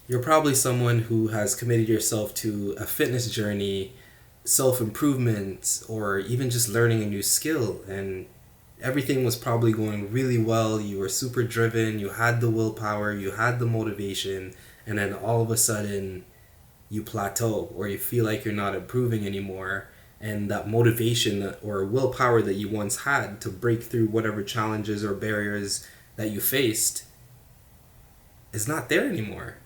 You're probably someone who has committed yourself to a fitness journey, self-improvement, or even just learning a new skill, and everything was probably going really well. You were super driven, you had the willpower, you had the motivation, and then all of a sudden you plateau or you feel like you're not improving anymore, and that motivation or willpower that you once had to break through whatever challenges or barriers that you faced is not there anymore.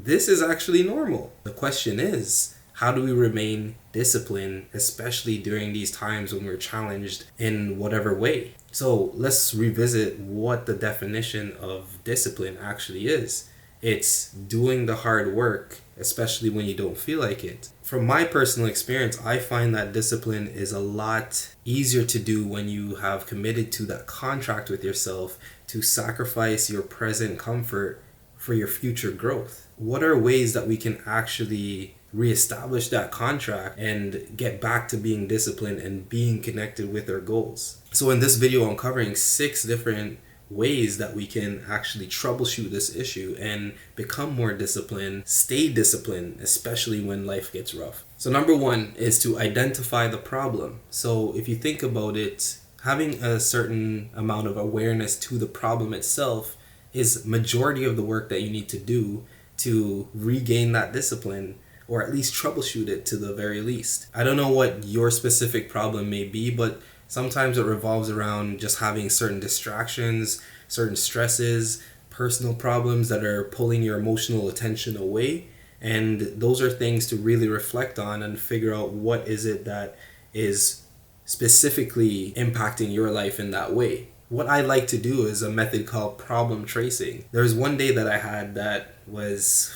This is actually normal. The question is, how do we remain disciplined, especially during these times when we're challenged in whatever way? So let's revisit what the definition of discipline actually is. It's doing the hard work, especially when you don't feel like it. From my personal experience, I find that discipline is a lot easier to do when you have committed to that contract with yourself to sacrifice your present comfort for your future growth. What are ways that we can actually reestablish that contract and get back to being disciplined and being connected with our goals? So in this video, I'm covering 6 different ways that we can actually troubleshoot this issue and become more disciplined, stay disciplined, especially when life gets rough. So number 1 is to identify the problem. So if you think about it, having a certain amount of awareness to the problem itself is majority of the work that you need to do to regain that discipline, or at least troubleshoot it to the very least. I don't know what your specific problem may be, but sometimes it revolves around just having certain distractions, certain stresses, personal problems that are pulling your emotional attention away. And those are things to really reflect on and figure out what is it that is specifically impacting your life in that way. What I like to do is a method called problem tracing. There was one day that I had that was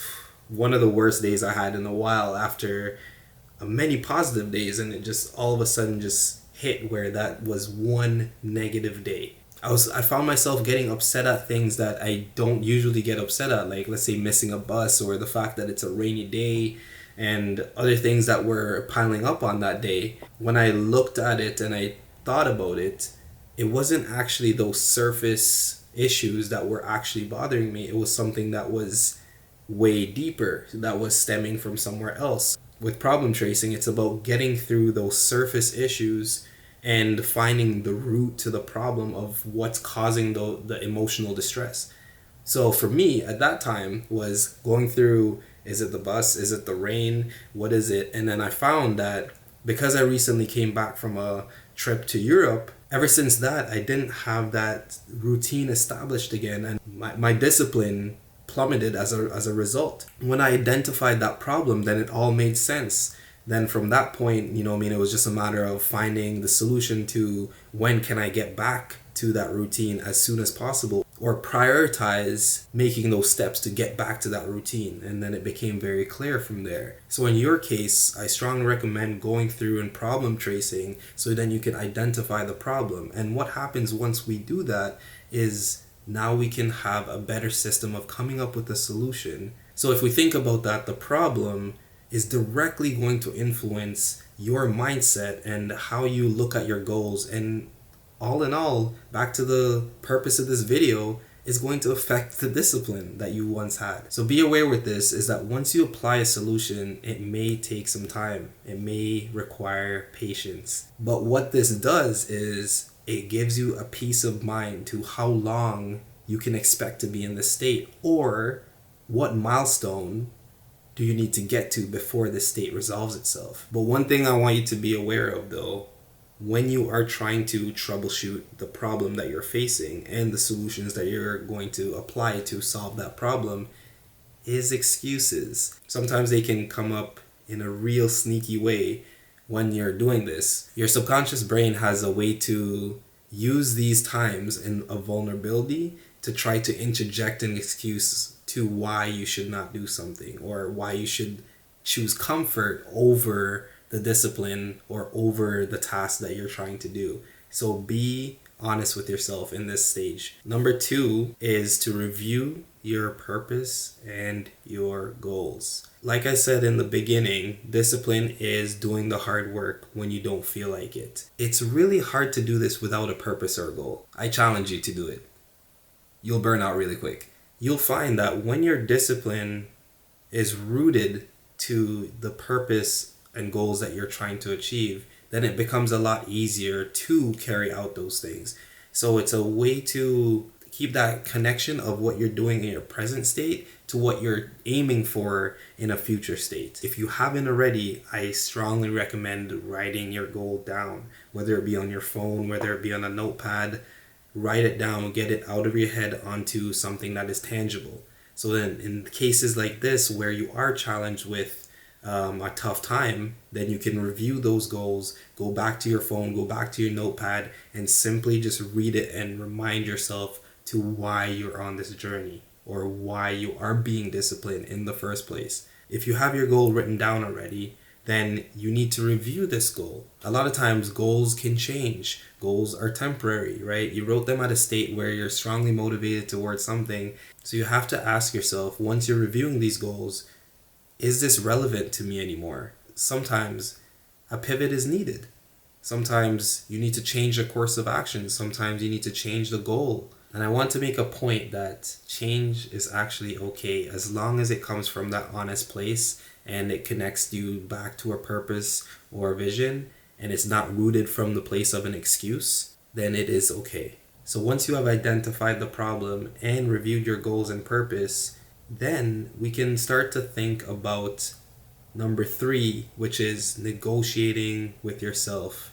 one of the worst days I had in a while after many positive days, and it just all of a sudden just hit where that was one negative day. I found myself getting upset at things that I don't usually get upset at, like let's say missing a bus or the fact that it's a rainy day and other things that were piling up on that day. When I looked at it and I thought about it, it wasn't actually those surface issues that were actually bothering me. It was something that was way deeper, that was stemming from somewhere else. With problem tracing, it's about getting through those surface issues and finding the root to the problem of what's causing the emotional distress. So for me at that time was going through, is it the bus? Is it the rain? What is it? And then I found that because I recently came back from a trip to Europe, ever since that, I didn't have that routine established again, and my discipline plummeted as a result. When I identified that problem, then it all made sense. Then from that point, it was just a matter of finding the solution to when can I get back to that routine as soon as possible, or prioritize making those steps to get back to that routine. And then it became very clear from there. So in your case, I strongly recommend going through and problem tracing so then you can identify the problem. And what happens once we do that is now we can have a better system of coming up with a solution. So if we think about that, the problem is directly going to influence your mindset and how you look at your goals. And all in all, back to the purpose of this video, is going to affect the discipline that you once had. So be aware with this is that once you apply a solution, it may take some time. It may require patience. But what this does is it gives you a peace of mind to how long you can expect to be in this state, or what milestone do you need to get to before this state resolves itself. But one thing I want you to be aware of though, when you are trying to troubleshoot the problem that you're facing and the solutions that you're going to apply to solve that problem, is excuses. Sometimes they can come up in a real sneaky way when you're doing this. Your subconscious brain has a way to use these times in a vulnerability to try to interject an excuse to why you should not do something, or why you should choose comfort over the discipline or over the task that you're trying to do. So be honest with yourself in this stage. Number 2 is to review your purpose and your goals. Like I said in the beginning, discipline is doing the hard work when you don't feel like it. It's really hard to do this without a purpose or goal. I challenge you to do it. You'll burn out really quick. You'll find that when you're disciplined is rooted to the purpose and goals that you're trying to achieve, then it becomes a lot easier to carry out those things. So it's a way to keep that connection of what you're doing in your present state to what you're aiming for in a future state. If you haven't already, I strongly recommend writing your goal down, whether it be on your phone, whether it be on a notepad. Write it down, get it out of your head onto something that is tangible. So then in cases like this where you are challenged with a tough time, then you can review those goals, go back to your phone, go back to your notepad, and simply just read it and remind yourself to why you're on this journey or why you are being disciplined in the first place. If you have your goal written down already, then you need to review this goal. A lot of times goals can change. Goals are temporary, right? You wrote them at a state where you're strongly motivated towards something. So you have to ask yourself, once you're reviewing these goals, is this relevant to me anymore? Sometimes a pivot is needed. Sometimes you need to change the course of action. Sometimes you need to change the goal. And I want to make a point that change is actually okay as long as it comes from that honest place and it connects you back to a purpose or a vision and it's not rooted from the place of an excuse, then it is okay. So once you have identified the problem and reviewed your goals and purpose, then we can start to think about number 3, which is negotiating with yourself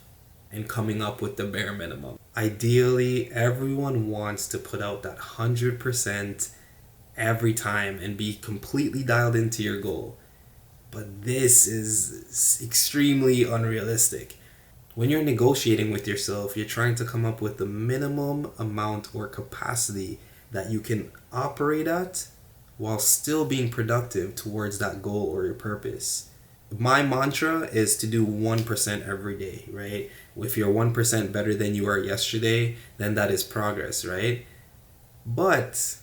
and coming up with the bare minimum. Ideally, everyone wants to put out that 100% every time and be completely dialed into your goal. But this is extremely unrealistic. When you're negotiating with yourself, you're trying to come up with the minimum amount or capacity that you can operate at while still being productive towards that goal or your purpose. My mantra is to do 1% every day, right? If you're 1% better than you were yesterday, then that is progress, right? But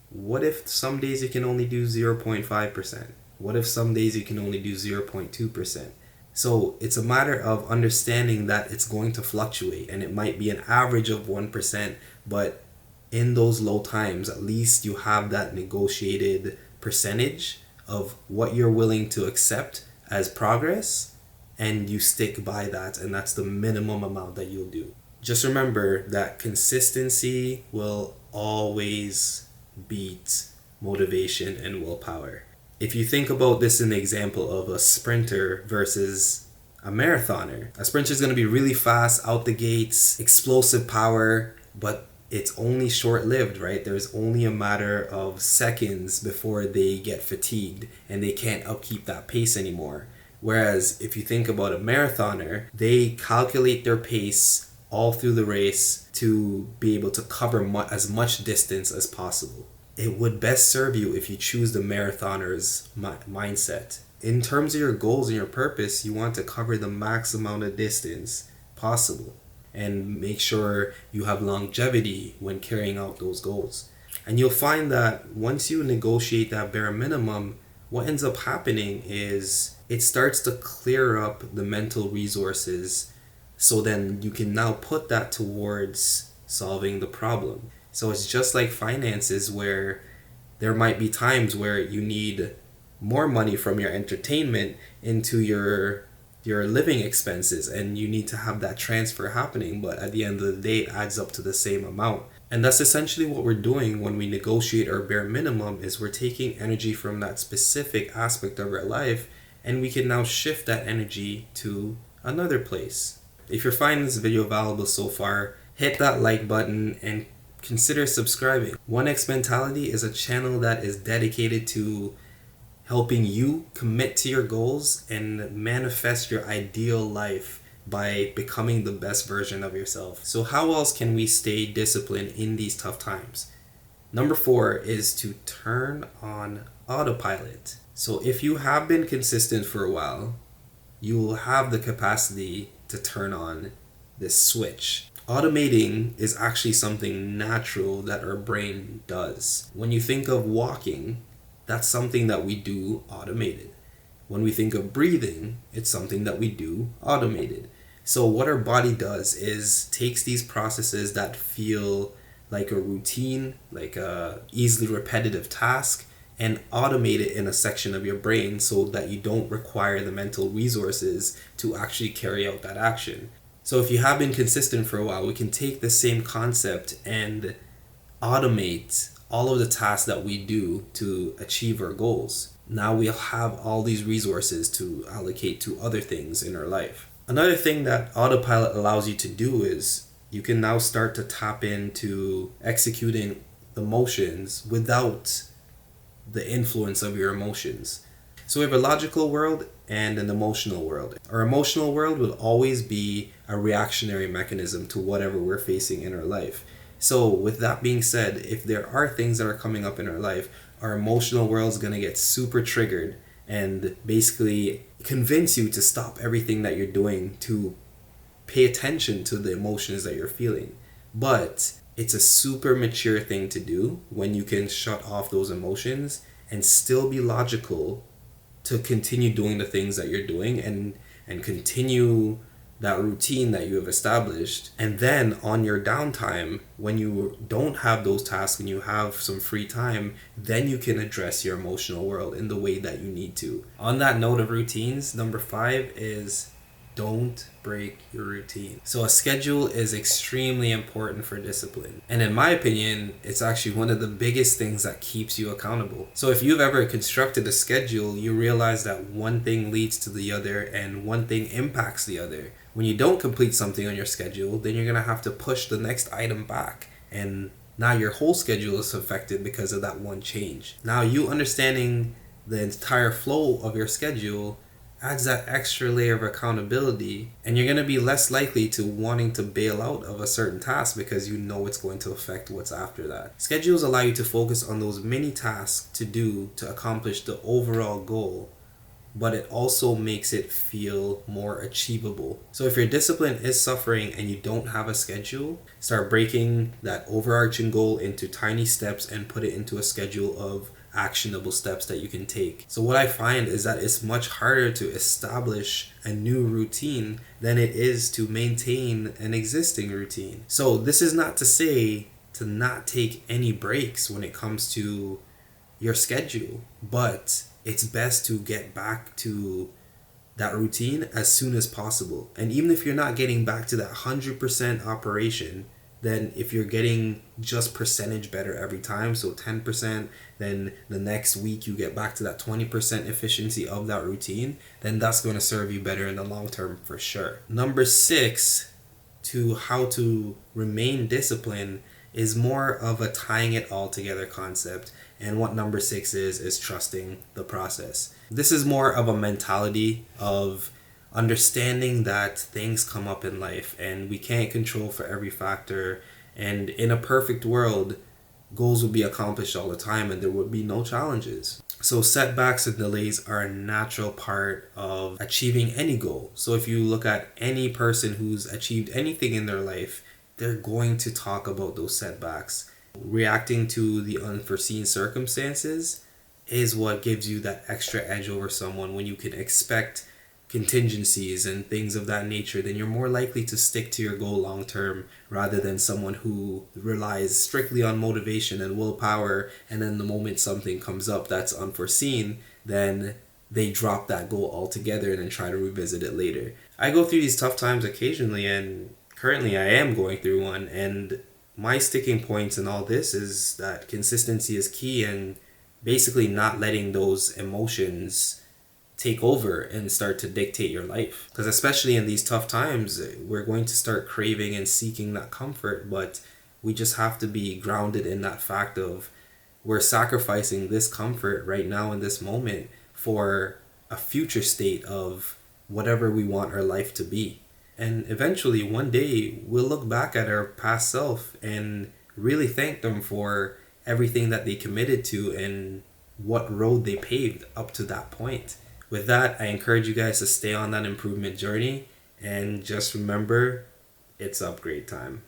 what if some days you can only do 0.5%? What if some days you can only do 0.2%? So it's a matter of understanding that it's going to fluctuate and it might be an average of 1%, but in those low times, at least you have that negotiated percentage of what you're willing to accept as progress, and you stick by that, and that's the minimum amount that you'll do. Just remember that consistency will always beat motivation and willpower. If you think about this in the example of a sprinter versus a marathoner, a sprinter is going to be really fast out the gates, explosive power, but it's only short-lived, right? There's only a matter of seconds before they get fatigued and they can't upkeep that pace anymore. Whereas if you think about a marathoner, they calculate their pace all through the race to be able to cover as much distance as possible. It would best serve you if you choose the marathoner's mindset. In terms of your goals and your purpose, you want to cover the max amount of distance possible and make sure you have longevity when carrying out those goals. And you'll find that once you negotiate that bare minimum, what ends up happening is it starts to clear up the mental resources, so then you can now put that towards solving the problem. So it's just like finances, where there might be times where you need more money from your entertainment into your living expenses, and you need to have that transfer happening, but at the end of the day it adds up to the same amount. And that's essentially what we're doing when we negotiate our bare minimum, is we're taking energy from that specific aspect of our life, and we can now shift that energy to another place. If you're finding this video valuable so far, hit that like button and consider subscribing. 1X Mentality is a channel that is dedicated to helping you commit to your goals and manifest your ideal life by becoming the best version of yourself. So how else can we stay disciplined in these tough times? Number 4 is to turn on autopilot. So if you have been consistent for a while, you will have the capacity to turn on this switch. Automating is actually something natural that our brain does. When you think of walking, that's something that we do automated. When we think of breathing, it's something that we do automated. So what our body does is takes these processes that feel like a routine, like a easily repetitive task, and automate it in a section of your brain so that you don't require the mental resources to actually carry out that action. So if you have been consistent for a while, we can take the same concept and automate all of the tasks that we do to achieve our goals. Now we'll have all these resources to allocate to other things in our life. Another thing that autopilot allows you to do is you can now start to tap into executing the motions without the influence of your emotions. So we have a logical world and an emotional world. Our emotional world will always be a reactionary mechanism to whatever we're facing in our life. So with that being said, if there are things that are coming up in our life, our emotional world is going to get super triggered and basically convince you to stop everything that you're doing to pay attention to the emotions that you're feeling. But it's a super mature thing to do when you can shut off those emotions and still be logical to continue doing the things that you're doing and continue that routine that you have established. And then on your downtime, when you don't have those tasks and you have some free time, then you can address your emotional world in the way that you need to. On that note of routines, number 5 is don't break your routine. So a schedule is extremely important for discipline. And in my opinion, it's actually one of the biggest things that keeps you accountable. So if you've ever constructed a schedule, you realize that one thing leads to the other and one thing impacts the other. When you don't complete something on your schedule, then you're going to have to push the next item back. And now your whole schedule is affected because of that one change. Now you understanding the entire flow of your schedule adds that extra layer of accountability, and you're going to be less likely to wanting to bail out of a certain task because you know it's going to affect what's after that. Schedules allow you to focus on those mini tasks to do to accomplish the overall goal, but it also makes it feel more achievable. So if your discipline is suffering and you don't have a schedule, start breaking that overarching goal into tiny steps and put it into a schedule of actionable steps that you can take. So what I find is that it's much harder to establish a new routine than it is to maintain an existing routine. So this is not to say to not take any breaks when it comes to your schedule, but it's best to get back to that routine as soon as possible. And even if you're not getting back to that 100% operation, then if you're getting just percentage better every time, so 10%, then the next week you get back to that 20% efficiency of that routine, then that's going to serve you better in the long term for sure. Number 6, to how to remain disciplined is more of a tying it all together concept. And what number 6 is trusting the process. This is more of a mentality of understanding that things come up in life and we can't control for every factor, and in a perfect world goals will be accomplished all the time and there would be no challenges. So setbacks and delays are a natural part of achieving any goal. So if you look at any person who's achieved anything in their life, they're going to talk about those setbacks. Reacting to the unforeseen circumstances is what gives you that extra edge over someone. When you can expect contingencies and things of that nature, then you're more likely to stick to your goal long term rather than someone who relies strictly on motivation and willpower, and then the moment something comes up that's unforeseen, then they drop that goal altogether and then try to revisit it later. I go through these tough times occasionally, and currently I am going through one, and my sticking points in all this is that consistency is key, and basically not letting those emotions take over and start to dictate your life. Because especially in these tough times, we're going to start craving and seeking that comfort, but we just have to be grounded in that fact of we're sacrificing this comfort right now in this moment for a future state of whatever we want our life to be. And eventually one day we'll look back at our past self and really thank them for everything that they committed to and what road they paved up to that point. With that, I encourage you guys to stay on that improvement journey, and just remember, it's upgrade time.